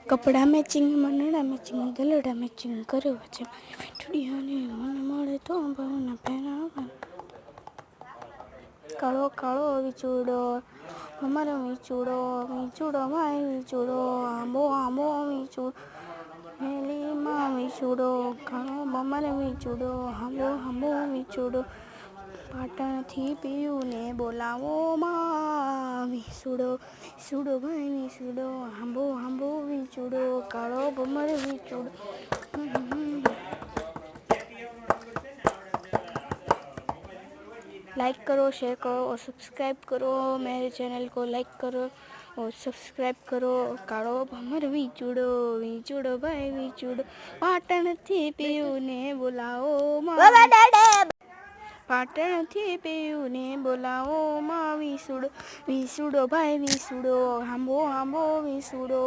કપડાં matching, મનડા matching, ગલડા matching કરવા છે મારી વીંટડીઓને મને મળે તો ભાવના પહેરાવા. કાળો કાળો વીંચુડો અમારો વીંચુડો, વીંચુડો ભાઈ વીંચુડો, આંબો આંબો વીંચુડો, મેલીમાં વીંચુડો, કાળો અમારો વીંચુડો, આંબો આંબો વીંચુડો, પાટણથી પીયુને બોલાવો માં વીંચુડો, વીંચુડો ભાઈ વીંચુડો, આંબો આંબો વીંચુડો, કાળો અમારો વીંચુડો. लाइक करो, शेयर करो और सब्सक्राइब करो मेरे चैनल को. लाइक करो और सब्सक्राइब करो. काळो भमर वींचुडो, वींचुडो भाई वींचुडो, पाटणथी पीयुने बोलाવો માં, પાટણથી પીયુને બોલાવો માં વીંચુડો, વીંચુડો ભાઈ વીંચુડો, આંબો આંબો વીંચુડો.